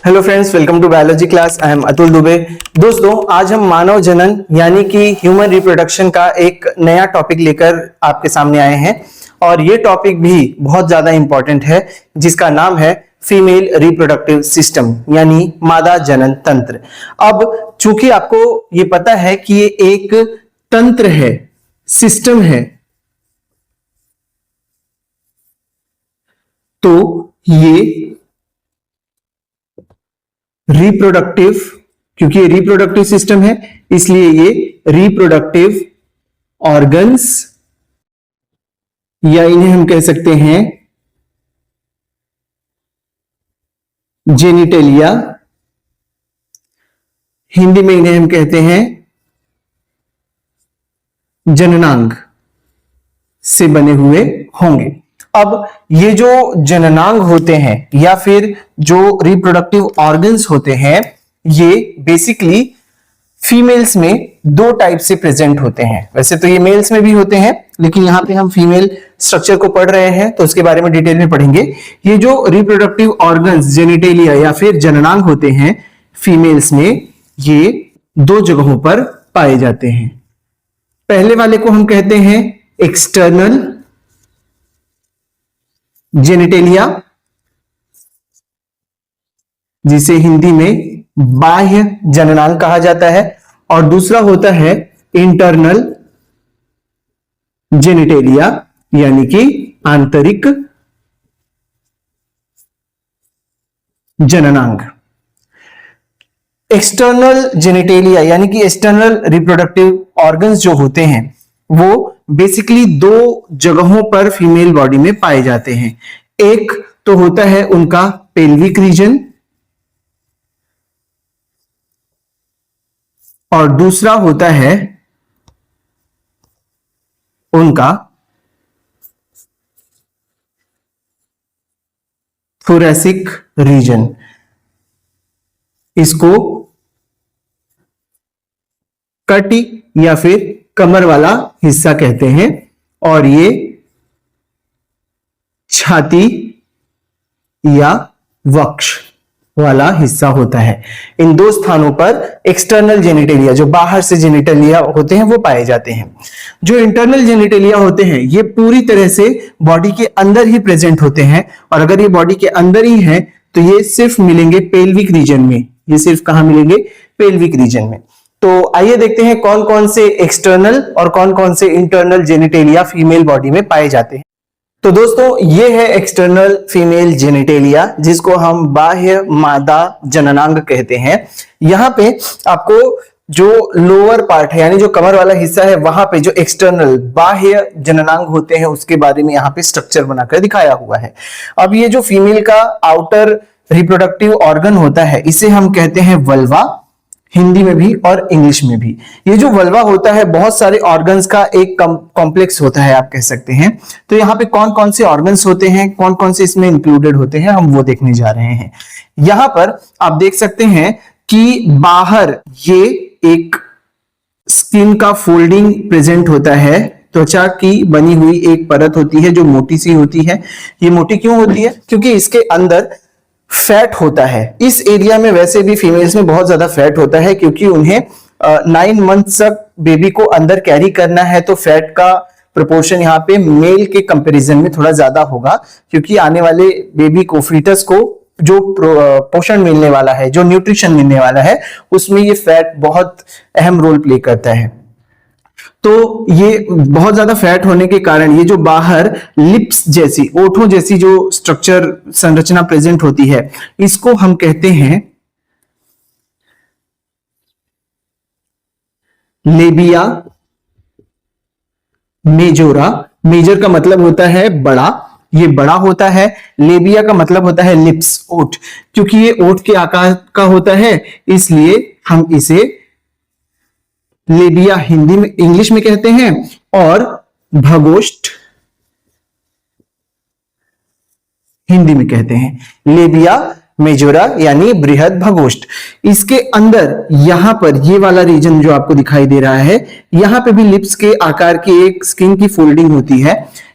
Hello friends, welcome to biology class. I am Atul Dubey. दोस्तों, आज हम मानव जनन यानी कि ह्यूमन रिप्रोडक्शन का एक नया टॉपिक लेकर आपके सामने आए हैं और ये टॉपिक भी बहुत ज्यादा इंपॉर्टेंट है जिसका नाम है फीमेल रिप्रोडक्टिव सिस्टम यानी मादा जनन तंत्र। अब चूंकि आपको ये पता है कि ये एक तंत्र है, सिस्टम है, तो ये रिप्रोडक्टिव, क्योंकि ये रिप्रोडक्टिव सिस्टम है इसलिए ये रिप्रोडक्टिव ऑर्गन्स या इन्हें हम कह सकते हैं जेनिटेलिया, हिंदी में इन्हें हम कहते हैं जननांग से बने हुए होंगे। अब ये जो जननांग होते हैं या फिर जो रिप्रोडक्टिव ऑर्गन्स होते हैं, ये बेसिकली फीमेल्स में दो टाइप से प्रेजेंट होते हैं। वैसे तो ये मेल्स में भी होते हैं, लेकिन यहां पे हम फीमेल स्ट्रक्चर को पढ़ रहे हैं तो उसके बारे में डिटेल में पढ़ेंगे। ये जो रिप्रोडक्टिव ऑर्गन्स जेनिटेलिया या फिर जननांग होते हैं फीमेल्स में, ये दो जगहों पर पाए जाते हैं। पहले वाले को हम कहते हैं एक्सटर्नल जेनिटेलिया, जिसे हिंदी में बाह्य जननांग कहा जाता है, और दूसरा होता है इंटरनल जेनिटेलिया यानी कि आंतरिक जननांग। एक्सटर्नल जेनिटेलिया यानी कि एक्सटर्नल रिप्रोडक्टिव ऑर्गन्स जो होते हैं वो बेसिकली दो जगहों पर फीमेल बॉडी में पाए जाते हैं। एक तो होता है उनका पेल्विक रीजन और दूसरा होता है उनका थोरैसिक रीजन। इसको कटी या फिर कमर वाला हिस्सा कहते हैं और ये छाती या वक्ष वाला हिस्सा होता है। इन दो स्थानों पर एक्सटर्नल जेनिटेलिया, जो बाहर से जेनिटेलिया होते हैं, वो पाए जाते हैं। जो इंटरनल जेनिटेलिया होते हैं ये पूरी तरह से बॉडी के अंदर ही प्रेजेंट होते हैं, और अगर ये बॉडी के अंदर ही है तो ये सिर्फ मिलेंगे पेल्विक रीजन में। ये सिर्फ कहां मिलेंगे? पेल्विक रीजन में। तो आइए देखते हैं कौन कौन से एक्सटर्नल और कौन कौन से इंटरनल जेनिटेलिया फीमेल बॉडी में पाए जाते हैं। तो दोस्तों, ये है एक्सटर्नल फीमेल जेनिटेलिया, जिसको हम बाह्य मादा जननांग कहते हैं। यहां पे आपको जो लोअर पार्ट है यानी जो कमर वाला हिस्सा है, वहां पे जो एक्सटर्नल बाह्य जननांग होते हैं उसके बारे में यहां पे स्ट्रक्चर बनाकर दिखाया हुआ है। अब ये जो फीमेल का आउटर रिप्रोडक्टिव ऑर्गन होता है इसे हम कहते हैं वल्वा, हिंदी में भी और इंग्लिश में भी। ये जो वल्वा होता है बहुत सारे ऑर्गन्स का एक कॉम्प्लेक्स होता है, आप कह सकते हैं। तो यहाँ पे कौन कौन से ऑर्गन्स होते हैं, कौन कौन से इसमें इंक्लूडेड होते हैं, हम वो देखने जा रहे हैं। यहां पर आप देख सकते हैं कि बाहर ये एक स्किन का फोल्डिंग प्रेजेंट होता है, त्वचा की बनी हुई एक परत होती है जो मोटी सी होती है। ये मोटी क्यों होती है? क्योंकि इसके अंदर फैट होता है। इस एरिया में वैसे भी फीमेल्स में बहुत ज्यादा फैट होता है, क्योंकि उन्हें 9 मंथ्स तक बेबी को अंदर कैरी करना है, तो फैट का प्रोपोर्शन यहाँ पे मेल के कंपैरिजन में थोड़ा ज्यादा होगा, क्योंकि आने वाले बेबी को, फीटस को जो पोषण मिलने वाला है, जो न्यूट्रिशन मिलने वाला है, उसमें ये फैट बहुत अहम रोल प्ले करता है। तो ये बहुत ज्यादा फैट होने के कारण ये जो बाहर लिप्स जैसी, ओठों जैसी जो स्ट्रक्चर संरचना प्रेजेंट होती है, इसको हम कहते हैं लेबिया मेजोरा। मेजर का मतलब होता है बड़ा, ये बड़ा होता है। लेबिया का मतलब होता है लिप्स, ओठ। क्योंकि ये ओठ के आकार का होता है इसलिए हम इसे लेबिया हिंदी में, इंग्लिश में कहते हैं, और भगोष्ठ हिंदी में कहते हैं। लेबिया मेजोरा यानी बृहद भगोष्ठ। इसके अंदर यहां पर ये वाला रीजन जो आपको दिखाई दे रहा है, यहां पे भी लिप्स के आकार की एक स्किन की फोल्डिंग होती है।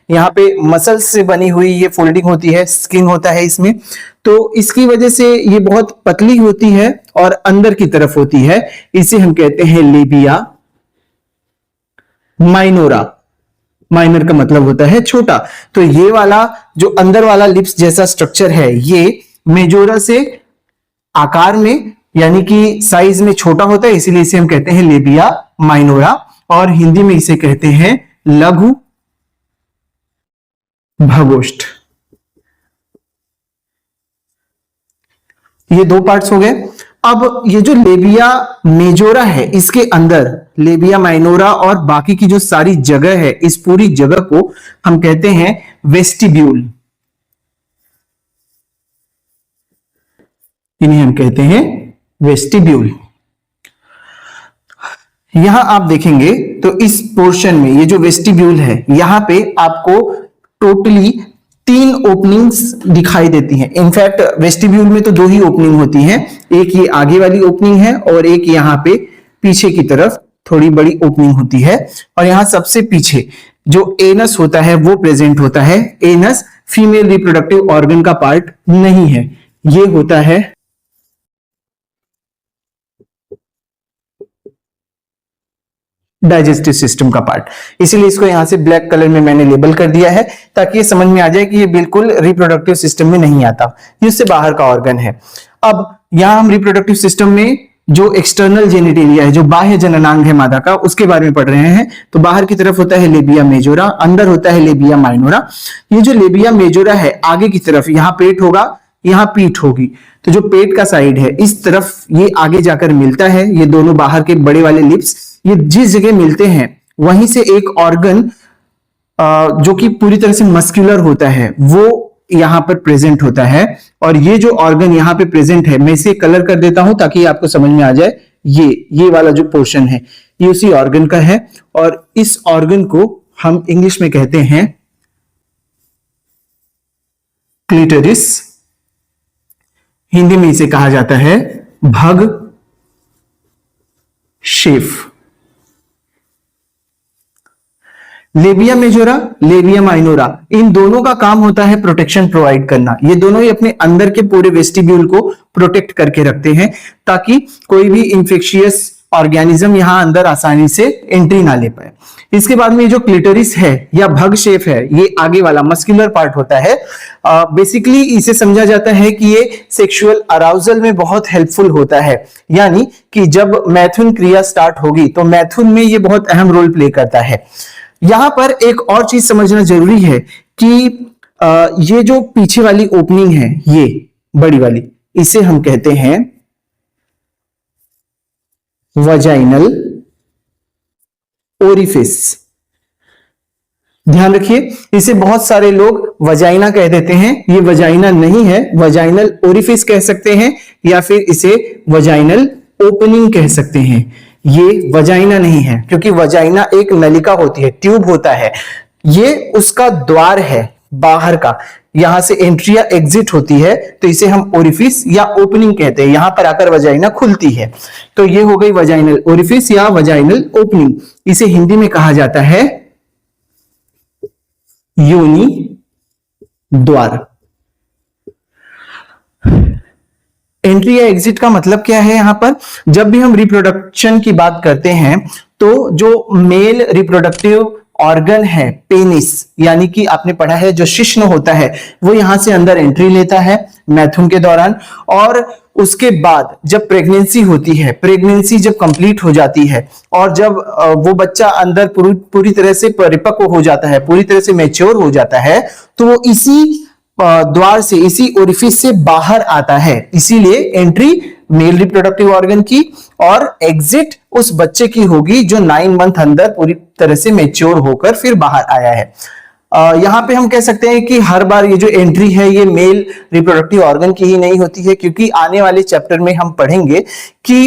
यहाँ पे मसल्स से बनी हुई ये फोल्डिंग होती है, स्किन होता है इसमें, तो इसकी वजह से ये बहुत पतली होती है और अंदर की तरफ होती है। इसे हम कहते हैं लेबिया माइनोरा। माइनर का मतलब होता है छोटा। तो ये वाला जो अंदर वाला लिप्स जैसा स्ट्रक्चर है, ये मेजोरा से आकार में यानी कि साइज में छोटा होता है, इसीलिए इसे हम कहते हैं लेबिया माइनोरा, और हिंदी में इसे कहते हैं लघु भगोष्ठ। ये दो पार्ट्स हो गए। अब ये जो लेबिया मेजोरा है, इसके अंदर लेबिया माइनोरा और बाकी की जो सारी जगह है, इस पूरी जगह को हम कहते हैं वेस्टिब्यूल। इन्हें हम कहते हैं वेस्टिब्यूल। यहां आप देखेंगे तो इस पोर्शन में ये जो वेस्टिब्यूल है, यहां पे आपको टोटली 3 ओपनिंग्स दिखाई देती हैं। इनफैक्ट वेस्टिब्यूल में तो 2 ही ओपनिंग होती हैं, एक ये आगे वाली ओपनिंग है और एक यहां पे पीछे की तरफ थोड़ी बड़ी ओपनिंग होती है। और यहां सबसे पीछे जो एनस होता है वो प्रेजेंट होता है। एनस फीमेल रिप्रोडक्टिव ऑर्गन का पार्ट नहीं है, ये होता है डाइजेस्टिव सिस्टम का पार्ट। इसीलिए इसको यहां से ब्लैक कलर में मैंने लेबल कर दिया है, ताकि ये समझ में आ जाए कि ये बिल्कुल रिप्रोडक्टिव सिस्टम में नहीं आता, ये उससे बाहर का ऑर्गन है। अब यहां हम रिप्रोडक्टिव सिस्टम में जो एक्सटर्नल जेनिटेलिया है, जो बाह्य जननांग है मादा का, उसके बारे में पढ़ रहे हैं। तो बाहर की तरफ होता है लेबिया मेजोरा, अंदर होता है लेबिया माइनोरा। ये जो लेबिया मेजोरा है, आगे की तरफ यहां पेट होगा, यहां पीठ होगी। तो जो पेट का साइड है, इस तरफ ये आगे जाकर मिलता है। ये दोनों बाहर के बड़े वाले लिप्स, ये जिस जगह मिलते हैं वहीं से एक ऑर्गन जो कि पूरी तरह से मस्कुलर होता है, वो यहां पर प्रेजेंट होता है। और ये जो ऑर्गन यहां पे प्रेजेंट है, मैं इसे कलर कर देता हूं ताकि आपको समझ में आ जाए। ये वाला जो पोर्शन है, ये उसी ऑर्गन का है, और इस ऑर्गन को हम इंग्लिश में कहते हैं क्लिटोरिस। हिंदी में इसे कहा जाता है भग शेफ। लेबिया मेजोरा, लेबिया माइनोरा, इन दोनों का काम होता है प्रोटेक्शन प्रोवाइड करना। ये दोनों ही अपने अंदर के पूरे वेस्टिब्यूल को प्रोटेक्ट करके रखते हैं, ताकि कोई भी इंफेक्शियस ऑर्गेनिज्म यहां अंदर आसानी से एंट्री ना ले पाए। इसके बाद में ये जो क्लिटोरिस है या भग शेफ है, ये आगे वाला मस्कुलर पार्ट होता है। बेसिकली इसे समझा जाता है कि ये सेक्सुअल अराउजल में बहुत हेल्पफुल होता है, यानी कि जब मैथुन क्रिया स्टार्ट होगी तो मैथुन में ये बहुत अहम रोल प्ले करता है। यहां पर एक और चीज समझना जरूरी है कि ये जो पीछे वाली ओपनिंग है, ये बड़ी वाली, इसे हम कहते हैं वजाइनल ओरिफिस। ध्यान रखिए, इसे बहुत सारे लोग वजाइना कह देते हैं। ये वजाइना नहीं है, वजाइनल ओरिफिस कह सकते हैं, या फिर इसे वजाइनल ओपनिंग कह सकते हैं। ये वजाइना नहीं है, क्योंकि वजाइना एक नलिका होती है, ट्यूब होता है। ये उसका द्वार है बाहर का, यहां से एंट्री या एग्जिट होती है, तो इसे हम ओरिफिस या ओपनिंग कहते हैं। यहां पर आकर वजाइना खुलती है। तो ये हो गई वजाइनल ओरिफिस या वजाइनल ओपनिंग। इसे हिंदी में कहा जाता है योनि द्वार। एंट्री या एग्जिट का मतलब क्या है? यहां पर जब भी हम रिप्रोडक्शन की बात करते हैं, तो जो मेल रिप्रोडक्टिव ऑर्गन है पेनिस, यानी कि आपने पढ़ा है जो शिश्न होता है, वो यहां से अंदर एंट्री लेता है मैथुन के दौरान। और उसके बाद जब प्रेगनेंसी होती है, प्रेगनेंसी जब कंप्लीट हो जाती है और जब वो बच्चा अंदर पूरी तरह से परिपक्व हो जाता है, पूरी तरह से मैच्योर हो जाता है, तो वो इसी द्वार से, इसी ओरिफिस से बाहर आता है। इसीलिए एंट्री मेल रिप्रोडक्टिव ऑर्गन की और एग्जिट उस बच्चे की होगी जो 9 मंथ अंदर पूरी तरह से मैच्योर होकर फिर बाहर आया है। यहां पे हम कह सकते हैं कि हर बार ये जो एंट्री है ये मेल रिप्रोडक्टिव ऑर्गन की ही नहीं होती है, क्योंकि आने वाले चैप्टर में हम पढ़ेंगे कि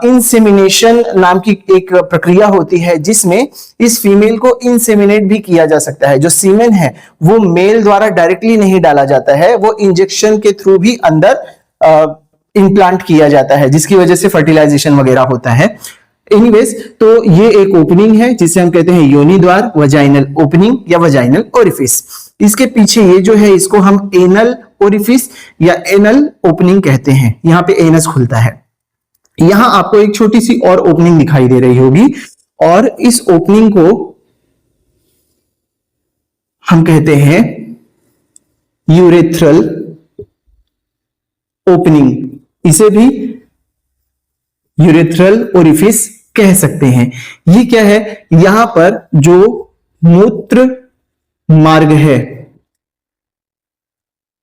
इंसेमिनेशन नाम की एक प्रक्रिया होती है, जिसमें इस फीमेल को इंसेमिनेट भी किया जा सकता है। जो सीमेन है वो मेल द्वारा डायरेक्टली नहीं डाला जाता है, वो इंजेक्शन के थ्रू भी अंदर इम्प्लांट किया जाता है, जिसकी वजह से फर्टिलाइजेशन वगैरह होता है। एनीवेज, तो ये एक ओपनिंग है जिसे हम कहते हैं योनि द्वार, वजाइनल ओपनिंग या वजाइनल ओरिफिस। इसके पीछे ये जो है इसको हम एनल ओरिफिस या एनल ओपनिंग कहते हैं। यहाँ पे एनस खुलता है। यहां आपको एक छोटी सी और ओपनिंग दिखाई दे रही होगी और इस ओपनिंग को हम कहते हैं यूरेथ्रल ओपनिंग। इसे भी यूरेथ्रल ओरिफिस कह सकते हैं। ये क्या है, यहां पर जो मूत्र मार्ग है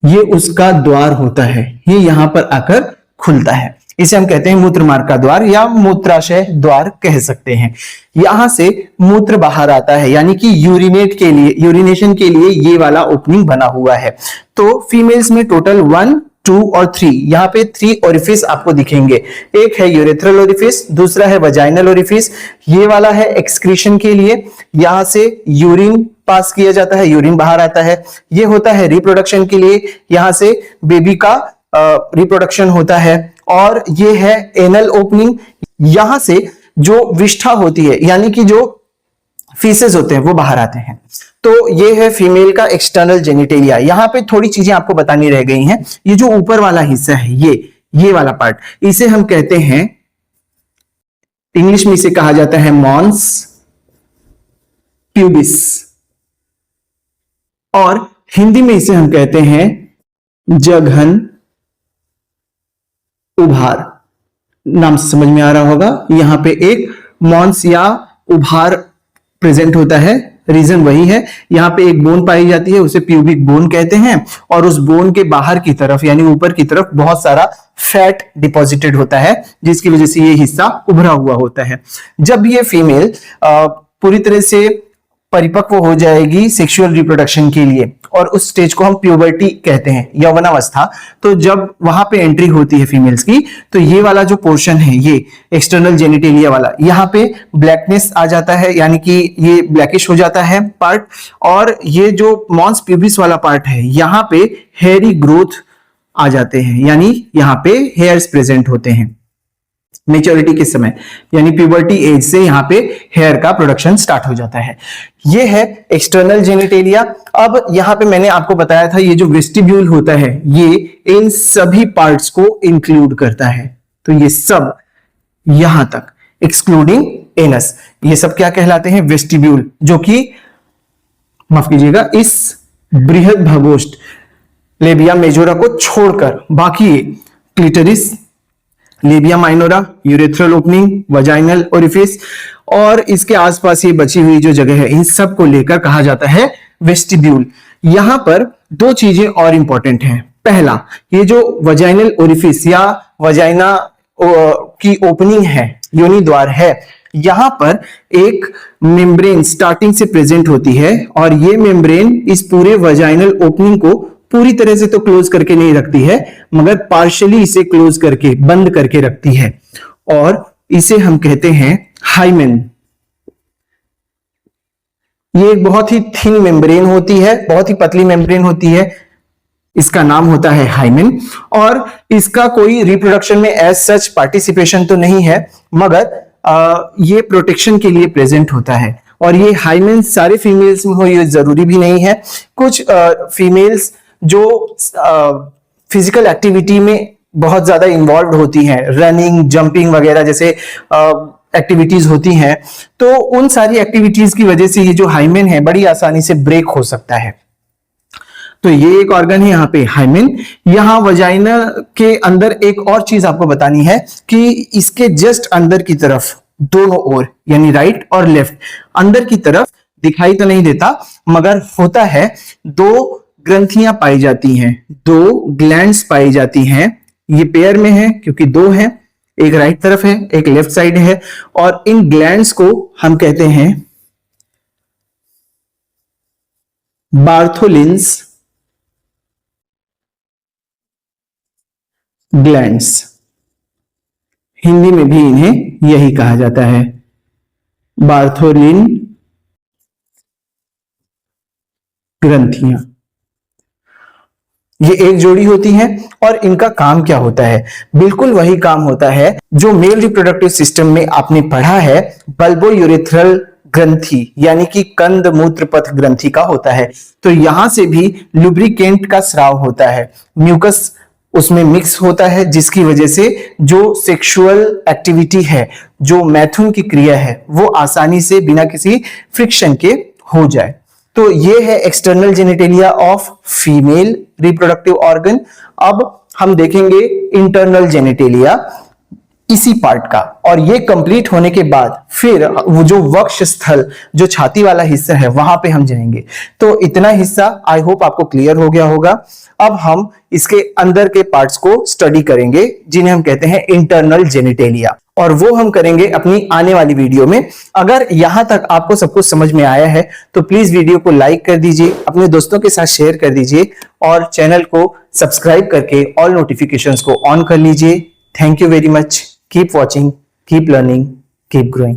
ये उसका द्वार होता है, ये यहां पर आकर खुलता है। इसे हम कहते हैं मूत्र मार्ग का द्वार या मूत्राशय द्वार कह सकते हैं। यहां से मूत्र बाहर आता है, यानी कि यूरिनेट के लिए, यूरिनेशन के लिए ये वाला ओपनिंग बना हुआ है। तो फीमेल्स में टोटल 1, 2 और 3, यहाँ पे 3 ओरिफिस आपको दिखेंगे। एक है यूरेथ्रल ओरिफिस, दूसरा है वजाइनल ओरिफिस। ये वाला है एक्सक्रीशन के लिए, यहां से यूरिन पास किया जाता है, यूरिन बाहर आता है। ये होता है रिप्रोडक्शन के लिए, यहां से बेबी का रिप्रोडक्शन होता है। और ये है एनल ओपनिंग, यहां से जो विष्ठा होती है यानी कि जो फीसेस होते हैं वो बाहर आते हैं। तो ये है फीमेल का एक्सटर्नल जेनिटेलिया। यहां पे थोड़ी चीजें आपको बतानी रह गई हैं। ये जो ऊपर वाला हिस्सा है, ये वाला पार्ट, इसे हम कहते हैं, इंग्लिश में इसे कहा जाता है मॉन्स प्यूबिस, और हिंदी में इसे हम कहते हैं जघन उभार। नाम से समझ में आ रहा होगा, यहां पे एक मॉन्स या उभार प्रेजेंट होता है। रीजन वही है, यहां पे एक बोन पाई जाती है, उसे प्यूबिक बोन कहते हैं, और उस बोन के बाहर की तरफ यानी ऊपर की तरफ बहुत सारा फैट डिपॉजिटेड होता है, जिसकी वजह से ये हिस्सा उभरा हुआ होता है। जब ये फीमेल पूरी तरह से परिपक्व हो जाएगी सेक्सुअल रिप्रोडक्शन के लिए, और उस स्टेज को हम प्यूबर्टी कहते हैं, यौवनावस्था, तो जब वहां पे एंट्री होती है फीमेल्स की, तो ये वाला जो पोर्शन है, ये एक्सटर्नल जेनिटेलिया वाला, यहाँ पे ब्लैकनेस आ जाता है, यानी कि ये ब्लैकिश हो जाता है पार्ट। और ये जो मॉन्स प्यूबिस वाला पार्ट है, यहाँ पे हेयरी ग्रोथ आ जाते हैं, यानी यहाँ पे हेयर्स प्रेजेंट होते हैं मेच्योरिटी के समय, यानी प्यूबर्टी एज से यहाँ पे हेयर का प्रोडक्शन स्टार्ट हो जाता है। ये है एक्सटर्नल जेनिटेलिया। अब यहाँ पे मैंने आपको बताया था ये जो वेस्टिब्यूल होता है ये इन सभी पार्ट्स को इंक्लूड करता है, तो ये सब यहां तक एक्सक्लूडिंग एनस, ये सब क्या कहलाते हैं, वेस्टिब्यूल, जो कि माफ कीजिएगा इस बृहद भगोष्ठ लेबिया मेजोरा को छोड़कर बाकी clitoris, labia minora, urethral opening, vaginal orifice और इसके आसपास ये बची हुई जो जगह है, इन सब को लेकर कहा जाता है वेस्टिब्यूल। यहां पर दो चीजें और इंपॉर्टेंट हैं। पहला, ये जो वजाइनल ओरिफिस या वजाइना की ओपनिंग है, योनि द्वार है, यहां पर एक मेम्ब्रेन स्टार्टिंग से प्रेजेंट होती है, और ये मेम्ब्रेन इस पूरे वजाइनल ओपनिंग को पूरी तरह से तो क्लोज करके नहीं रखती है, मगर पार्शियली इसे क्लोज करके, बंद करके रखती है, और इसे हम कहते हैं हाइमेन। ये एक बहुत ही थिन मेम्ब्रेन होती है, बहुत ही पतली मेम्ब्रेन होती है, इसका नाम होता है हाइमेन। और इसका कोई रिप्रोडक्शन में एज सच पार्टिसिपेशन तो नहीं है, मगर ये प्रोटेक्शन के लिए प्रेजेंट होता है। और ये हाइमेन सारे फीमेल्स में हो ये जरूरी भी नहीं है। कुछ फीमेल्स जो फिजिकल एक्टिविटी में बहुत ज्यादा इन्वॉल्व होती हैं, रनिंग, जंपिंग वगैरह जैसे एक्टिविटीज होती हैं, तो उन सारी एक्टिविटीज की वजह से ये जो हाइमेन है बड़ी आसानी से ब्रेक हो सकता है। तो ये एक ऑर्गन है यहाँ पे हाइमेन। यहाँ वजाइना के अंदर एक और चीज आपको बतानी है कि इसके जस्ट अंदर की तरफ दोनों ओर, यानी राइट और लेफ्ट, अंदर की तरफ दिखाई तो नहीं देता मगर होता है, दो ग्रंथियां पाई जाती हैं, दो ग्लैंड्स पाई जाती हैं। ये पेयर में है क्योंकि दो हैं, एक राइट तरफ है एक लेफ्ट साइड है, और इन ग्लैंड्स को हम कहते हैं बार्थोलिन्स ग्लैंड्स। हिंदी में भी इन्हें यही कहा जाता है, बार्थोलिन ग्रंथियां। ये एक जोड़ी होती है और इनका काम क्या होता है? बिल्कुल वही काम होता है जो मेल रिप्रोडक्टिव सिस्टम में आपने पढ़ा है, बल्बो यूरेथ्रल ग्रंथि यानी कि कंद मूत्र पथ ग्रंथि का होता है। तो यहां से भी लुब्रिकेंट का स्राव होता है, म्यूकस उसमें मिक्स होता है, जिसकी वजह से जो सेक्सुअल एक्टिविटी है, जो मैथुन की क्रिया है, वो आसानी से बिना किसी फ्रिक्शन के हो जाए। तो ये है external genitalia of female reproductive organ. अब हम देखेंगे इंटरनल जेनिटेलिया इसी पार्ट का, और ये कंप्लीट होने के बाद फिर वो जो वक्ष स्थल, जो छाती वाला हिस्सा है, वहां पे हम जाएंगे। तो इतना हिस्सा आई होप आपको क्लियर हो गया होगा। अब हम इसके अंदर के पार्ट्स को स्टडी करेंगे, जिन्हें हम कहते हैं इंटरनल जेनिटेलिया, और वो हम करेंगे अपनी आने वाली वीडियो में। अगर यहां तक आपको सब कुछ समझ में आया है तो प्लीज वीडियो को लाइक कर दीजिए, अपने दोस्तों के साथ शेयर कर दीजिए, और चैनल को सब्सक्राइब करके ऑल नोटिफिकेशंस को ऑन कर लीजिए। Thank you very much. Keep watching, keep learning, keep growing.